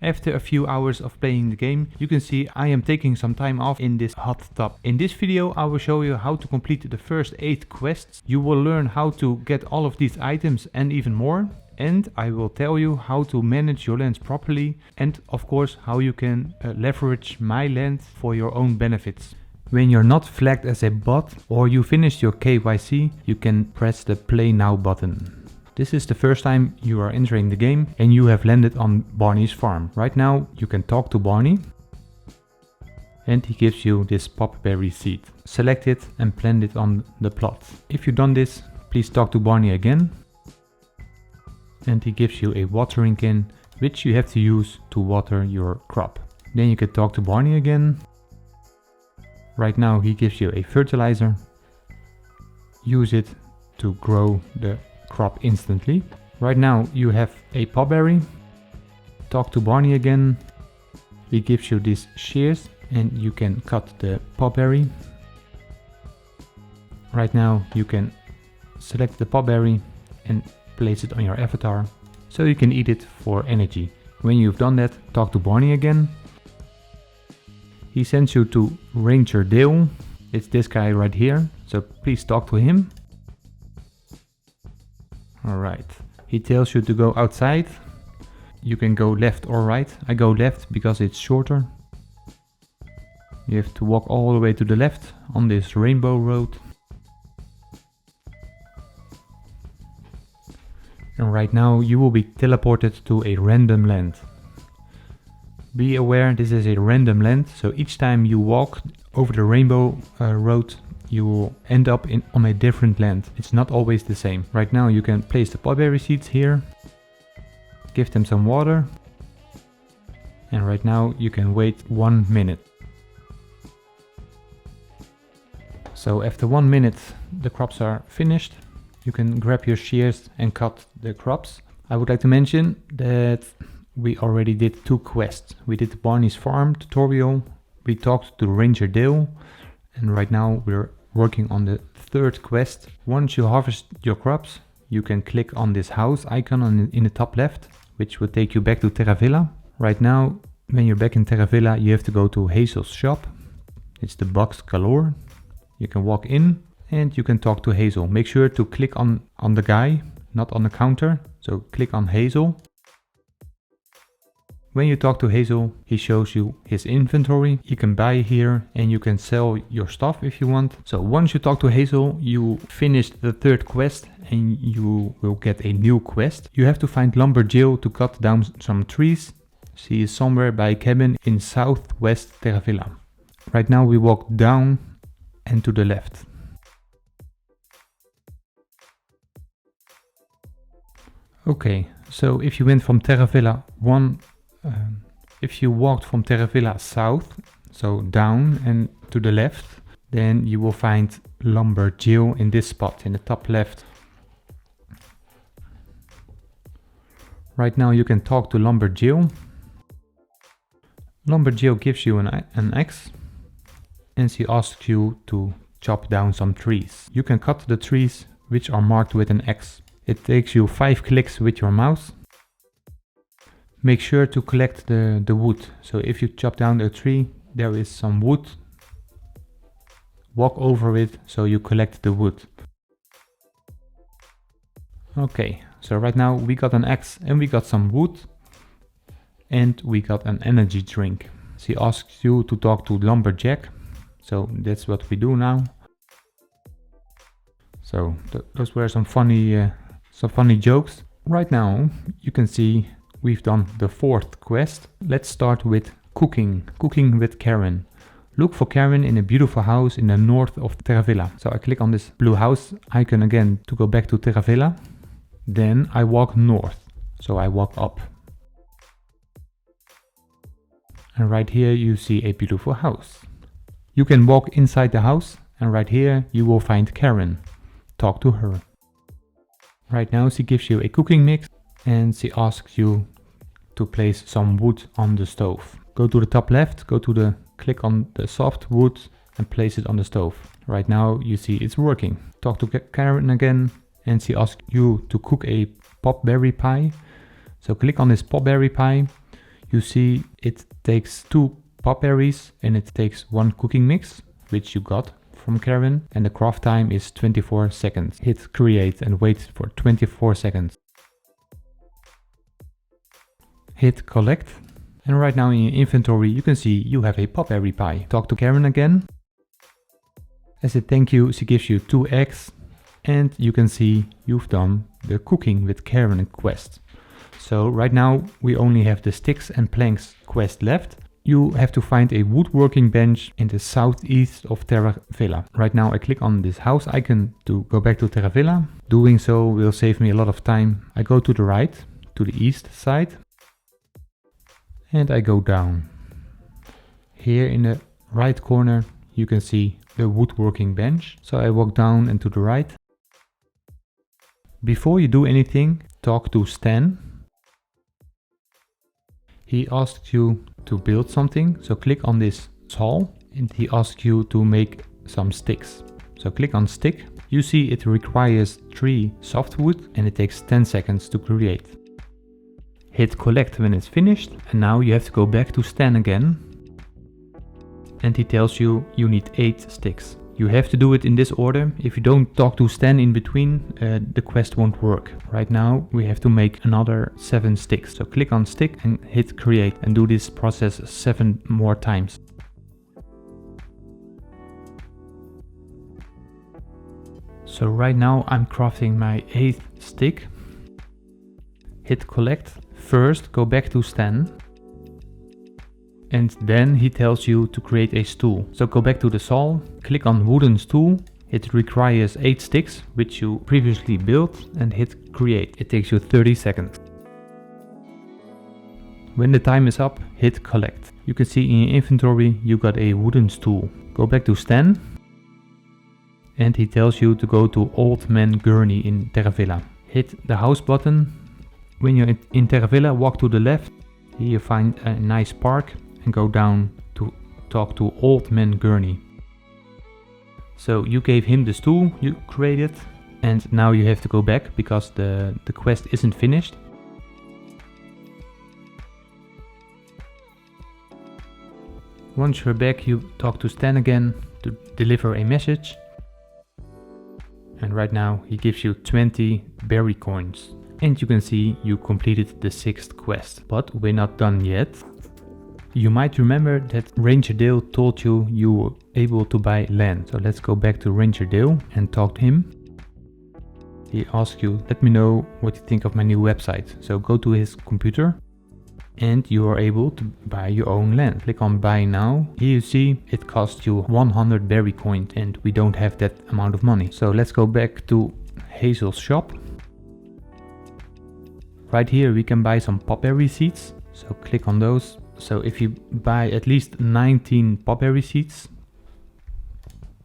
After a few hours of playing the game, you can see I am taking some time off in this hot tub. In this video I will show you how to complete the first 8 quests. You will learn how to get all of these items and even more. And I will tell you how to manage your lands properly, and of course how you can leverage my land for your own benefits. When you're not flagged as a bot or you finished your KYC, you can press the play now button. This is the first time you are entering the game and you have landed on Barney's farm. Right now you can talk to Barney and he gives you this popberry seed. Select it and plant it on the plot. If you've done this, please talk to Barney again. And he gives you a watering can, which you have to use to water your crop. Then you can talk to Barney again. Right now he gives you a fertilizer. Use it to grow the crop instantly. Right now you have a popberry. Talk to Barney again. He gives you these shears and you can cut the popberry. Right now you can select the popberry and place it on your avatar so you can eat it for energy. When you've done that, talk to Barney again. He sends you to Ranger Dale. It's this guy right here, so please talk to him. Alright, he tells you to go outside. You can go left or right. I go left because it's shorter. You have to walk all the way to the left on this rainbow road. And right now you will be teleported to a random land. Be aware this is a random land, so each time you walk over the rainbow road you will end up on a different land. It's not always the same. Right now you can place the popberry seeds here, give them some water, and right now you can wait 1 minute. So after 1 minute the crops are finished. You can grab your shears and cut the crops. I would like to mention that we already did 2 quests. We did Barney's farm tutorial, we talked to Ranger Dale, and right now we're working on the 3rd quest. Once you harvest your crops, you can click on this house icon in the top left, which will take you back to Terra Villa. Right now, when you're back in Terra Villa, you have to go to Hazel's shop. It's the box Galore. You can walk in and you can talk to Hazel. Make sure to click on the guy, not on the counter. So click on Hazel. When you talk to Hazel, he shows you his inventory. You can buy here and you can sell your stuff if you want. So once you talk to Hazel, you finish the 3rd quest and you will get a new quest. You have to find Lumberjill to cut down some trees. She is somewhere by a cabin in southwest Terra Villa. Right now we walk down and to the left. Okay, so if you went from Terra Villa if you walked from Terra Villa south, so down and to the left, then you will find Lumberjill in this spot in the top left. Right now you can talk to Lumberjill. Lumberjill gives you an axe and she asks you to chop down some trees. You can cut the trees which are marked with an axe. It takes you 5 clicks with your mouse. Make sure to collect the wood. So if you chop down a tree, there is some wood. Walk over it so you collect the wood. Okay, so right now we got an axe and we got some wood. And we got an energy drink. She asks you to talk to Lumberjack. So that's what we do now. So those were some funny jokes. Right now you can see we've done the 4th quest. Let's start with cooking with Karen. Look for Karen in a beautiful house in the north of Terra Villa. So I click on this blue house icon again to go back to Terra Villa. Then I walk north, so I walk up. And right here you see a beautiful house. You can walk inside the house and right here you will find Karen. Talk to her. Right now she gives you a cooking mix and she asks you to place some wood on the stove. Go to the top left, click on the soft wood and place it on the stove. Right now you see it's working. Talk to Karen again and she asks you to cook a popberry pie. So click on this popberry pie. you see it takes 2 popberries and it takes 1 cooking mix, which you got from Karen, and the craft time is 24 seconds. Hit create and wait for 24 seconds. Hit collect, and right now in your inventory you can see you have a popberry pie. Talk to Karen again. As a thank you, she gives you 2 eggs, and you can see you've done the cooking with Karen quest. So right now we only have the sticks and planks quest left. You have to find a woodworking bench in the southeast of Terra Villa. Right now I click on this house icon to go back to Terra Villa. Doing so will save me a lot of time. I go to the right, to the east side, and I go down. Here in the right corner you can see the woodworking bench. So I walk down and to the right. Before you do anything, talk to Stan. He asks you to build something, so click on this saw, and he asks you to make some sticks. So click on stick. You see it requires 3 softwood and it takes 10 seconds to create. Hit collect when it's finished, and now you have to go back to Stan again. And he tells you you need 8 sticks. You have to do it in this order. If you don't talk to Stan in between, the quest won't work. Right now we have to make another 7 sticks. So click on stick and hit create and do this process 7 more times. So right now I'm crafting my 8th stick. Hit collect. First go back to Stan. And then he tells you to create a stool. So go back to the saw, click on wooden stool. It requires 8 sticks, which you previously built, and hit create. It takes you 30 seconds. When the time is up, hit collect. You can see in your inventory you got a wooden stool. Go back to Stan. And he tells you to go to Old Man Gurney in Terra Villa. Hit the house button. When you're in Terra Villa, walk to the left. Here you find a nice park. And go down to talk to Old Man Gurney. So you gave him the stool you created, and now you have to go back because the quest isn't finished. Once you're back, you talk to Stan again to deliver a message. And right now he gives you 20 berry coins. And you can see you completed the 6th quest, but we're not done yet. You might remember that Ranger Dale told you you were able to buy land. So let's go back to Ranger Dale and talk to him. He asks you, let me know what you think of my new website. So go to his computer and you are able to buy your own land. Click on buy now. Here you see it costs you 100 berry coins and we don't have that amount of money. So let's go back to Hazel's shop. Right here we can buy some popberry seeds. So click on those. So if you buy at least 19 popberry seeds,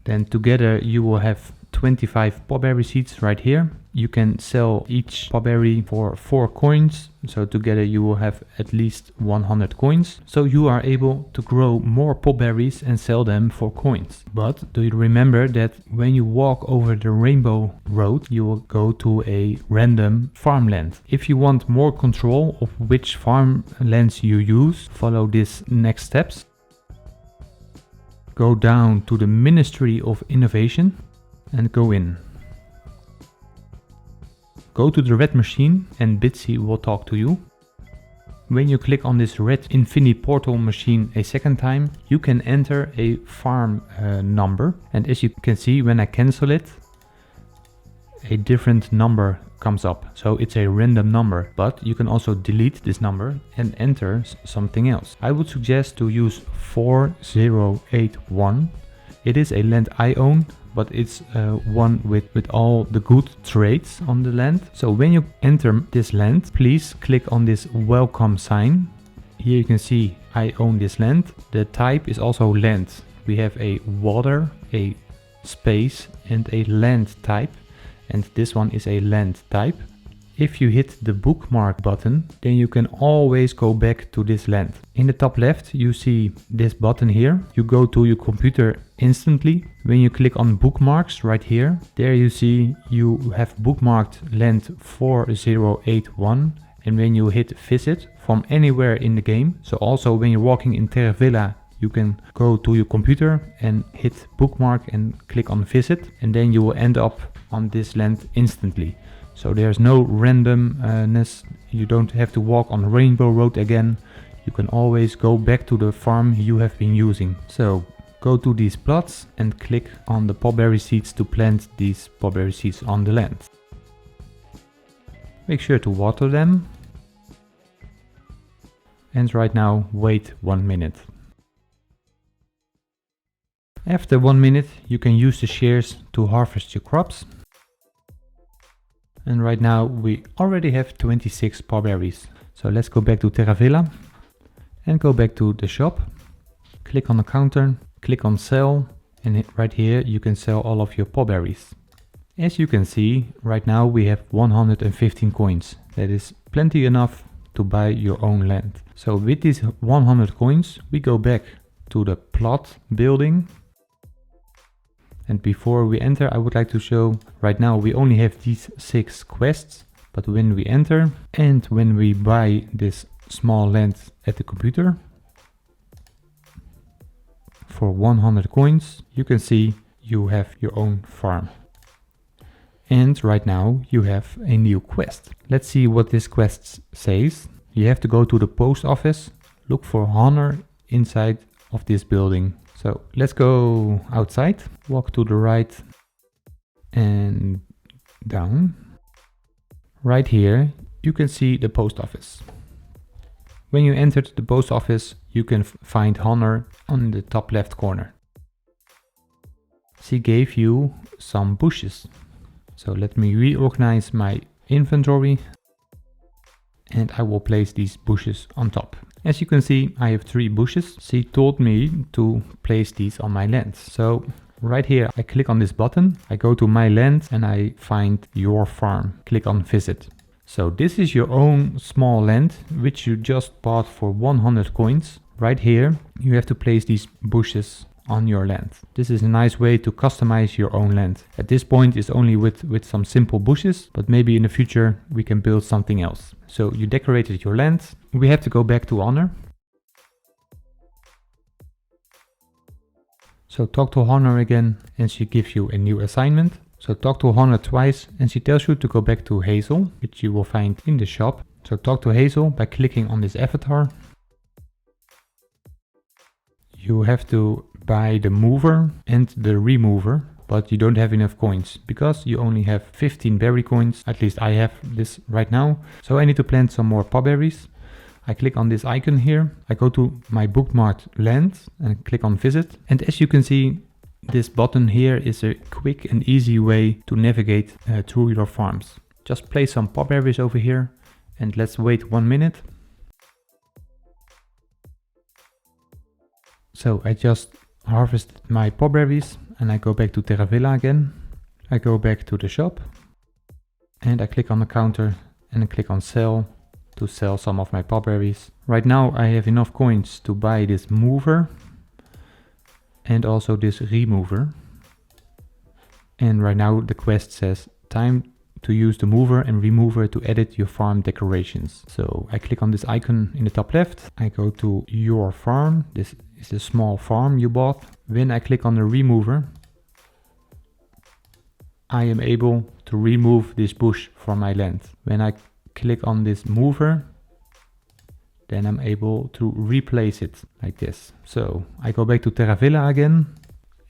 then together you will have 25 popberry seeds right here. You can sell each popberry for 4 coins. So together you will have at least 100 coins. So you are able to grow more popberries and sell them for coins. But do you remember that when you walk over the rainbow road, you will go to a random farmland. If you want more control of which farmlands you use, follow these next steps. Go down to the Ministry of Innovation and go in. Go to the red machine and Bitsy will talk to you. When you click on this red infinity portal machine a second time, you can enter a farm number. And as you can see, when I cancel it, a different number comes up. So it's a random number, but you can also delete this number and enter something else. I would suggest to use 4081. It is a land I own, but it's one with all the good traits on the land. So when you enter this land, please click on this welcome sign. Here you can see I own this land. The type is also land. We have a water, a space and a land type. And this one is a land type. If you hit the bookmark button, then you can always go back to this land. In the top left, you see this button here. You go to your computer instantly. When you click on bookmarks right here, there you see you have bookmarked land 4081 And when you hit visit from anywhere in the game, so also when you're walking in Terra Villa, you can go to your computer and hit bookmark and click on visit, and then you will end up on this land instantly. So there's no randomness. You don't have to walk on Rainbow Road again. You can always go back to the farm you have been using. So go to these plots and click on the popberry seeds to plant these popberry seeds on the land. Make sure to water them. And right now wait 1 minute. After 1 minute you can use the shears to harvest your crops. And right now we already have 26 popberries. So let's go back to Terra Villa and go back to the shop. Click on the counter, click on sell, and right here you can sell all of your popberries. As you can see, right now we have 115 coins. That is plenty enough to buy your own land. So with these 100 coins we go back to the plot building. And before we enter, I would like to show, right now we only have these 6 quests, but when we enter and when we buy this small land at the computer for 100 coins, you can see you have your own farm. And right now you have a new quest. Let's see what this quest says. You have to go to the post office, look for honor inside of this building. So let's go outside, walk to the right and down. Right here you can see the post office. When you entered the post office you can find honor on the top left corner. She gave you some bushes. So let me reorganize my inventory and I will place these bushes on top. As you can see, I have 3 bushes. She told me to place these on my land. So right here, I click on this button. I go to my land and I find your farm. Click on visit. So this is your own small land, which you just bought for 100 coins. Right here, you have to place these bushes on your land. This is a nice way to customize your own land. At this point it's only with some simple bushes, but maybe in the future we can build something else. So you decorated your land. We have to go back to honor. So talk to honor again and she gives you a new assignment. So talk to honor twice and she tells you to go back to Hazel, which you will find in the shop. So talk to Hazel by clicking on this avatar. You have to buy the mover and the remover, but you don't have enough coins because you only have 15 berry coins. At least I have this right now. So I need to plant some more popberries. I click on this icon here. I go to my bookmarked land and click on visit. And as you can see, this button here is a quick and easy way to navigate through your farms. Just place some popberries over here and let's wait 1 minute. So I just harvested my popberries and I go back to Terra Villa again. I go back to the shop and I click on the counter and I click on sell to sell some of my popberries. Right now I have enough coins to buy this mover and also this remover. And right now the quest says time to use the mover and remover to edit your farm decorations. So I click on this icon in the top left. I go to your farm. This is a small farm you bought. When I click on the remover, I am able to remove this bush from my land. When I click on this mover, then I'm able to replace it like this. So I go back to Terra Villa again.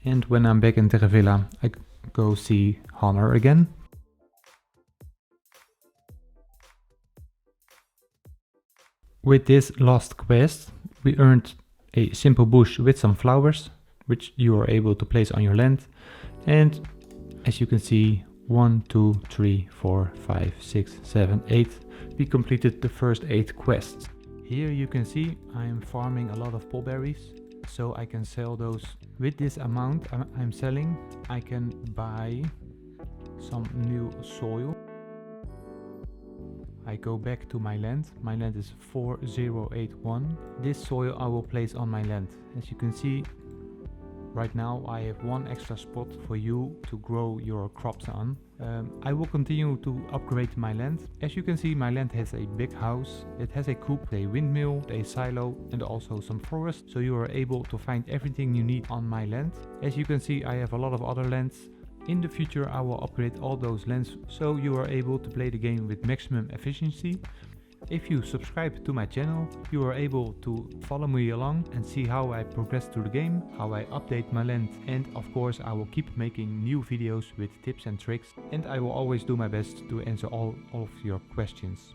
And when I'm back in Terra Villa, I go see Honor again. With this last quest, we earned a simple bush with some flowers, which you are able to place on your land. And as you can see, 1, 2, 3, 4, 5, 6, 7, 8. We completed the first 8 quests. Here you can see I am farming a lot of popberries, so I can sell those. With this amount I'm selling, I can buy some new soil. I go back to my land. My land is 4081. This soil I will place on my land. As you can see, Right now I have one extra spot for you to grow your crops on. I will continue to upgrade my land. As you can see, my land has a big house, it has a coop, a windmill, a silo and also some forest, so you are able to find everything you need on my land. As you can see, I have a lot of other lands. In the future I will upgrade all those lands so you are able to play the game with maximum efficiency. If you subscribe to my channel, you are able to follow me along and see how I progress through the game, how I update my land, and of course I will keep making new videos with tips and tricks, and I will always do my best to answer all of your questions.